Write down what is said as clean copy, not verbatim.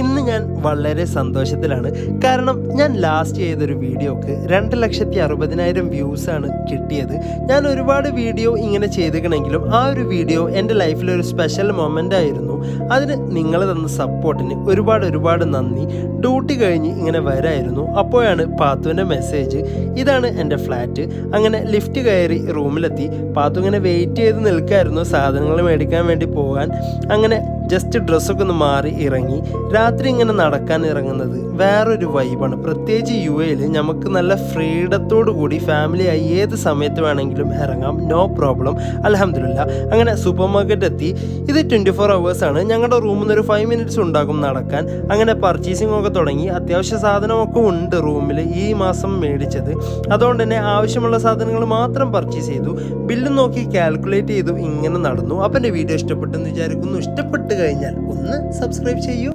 ഇന്ന് ഞാൻ വളരെ സന്തോഷത്തിലാണ്. കാരണം ഞാൻ ലാസ്റ്റ് ചെയ്തൊരു വീഡിയോക്ക് 2,60,000 വ്യൂസാണ് കിട്ടിയത്. ഞാൻ ഒരുപാട് വീഡിയോ ഇങ്ങനെ ചെയ്തിരിക്കണമെങ്കിലും ആ ഒരു വീഡിയോ എൻ്റെ ലൈഫിലൊരു സ്പെഷ്യൽ മൊമെൻ്റ് ആയിരുന്നു. അതിന് നിങ്ങൾ തന്ന സപ്പോർട്ടിന് ഒരുപാട് നന്ദി. ഡ്യൂട്ടി കഴിഞ്ഞ് ഇങ്ങനെ വരായിരുന്നു, അപ്പോഴാണ് പാത്തുവിൻ്റെ മെസ്സേജ്. ഇതാണ് എൻ്റെ ഫ്ലാറ്റ്. അങ്ങനെ ലിഫ്റ്റ് കയറി റൂമിലെത്തി. പാത്തു ഇങ്ങനെ വെയിറ്റ് ചെയ്ത് നിൽക്കായിരുന്നു സാധനങ്ങൾ മേടിക്കാൻ വേണ്ടി പോകാൻ. അങ്ങനെ ജസ്റ്റ് ഡ്രസ്സൊക്കെ ഒന്ന് മാറി ഇറങ്ങി. രാത്രി ഇങ്ങനെ നടക്കാൻ ഇറങ്ങുന്നത് വേറൊരു വൈബാണ്. പ്രത്യേകിച്ച് യു.എയിൽ നമുക്ക് നല്ല ഫ്രീഡത്തോടു കൂടി ഫാമിലിയായി ഏത് സമയത്ത് വേണമെങ്കിലും ഇറങ്ങാം, നോ പ്രോബ്ലം. അൽഹംദുലില്ലാ. അങ്ങനെ സൂപ്പർ മാർക്കറ്റ് എത്തി. ഇത് 24 hours ആണ്. ഞങ്ങളുടെ റൂമിൽ നിന്ന് ഒരു 5 minutes ഉണ്ടാകും നടക്കാൻ. അങ്ങനെ പർച്ചേസിംഗ് ഒക്കെ തുടങ്ങി. അത്യാവശ്യ സാധനമൊക്കെ ഉണ്ട് റൂമിൽ, ഈ മാസം മേടിച്ചത്. അതുകൊണ്ട് തന്നെ ആവശ്യമുള്ള സാധനങ്ങൾ മാത്രം പർച്ചേസ് ചെയ്തു. ബില്ല് നോക്കി കാൽക്കുലേറ്റ് ചെയ്തു ഇങ്ങനെ നടന്നു. അപ്പം എൻ്റെ വീഡിയോ ഇഷ്ടപ്പെട്ടെന്ന് വിചാരിക്കുന്നു. ഇഷ്ടപ്പെട്ട് കഴിഞ്ഞാൽ ഒന്ന് സബ്സ്ക്രൈബ് ചെയ്യൂ.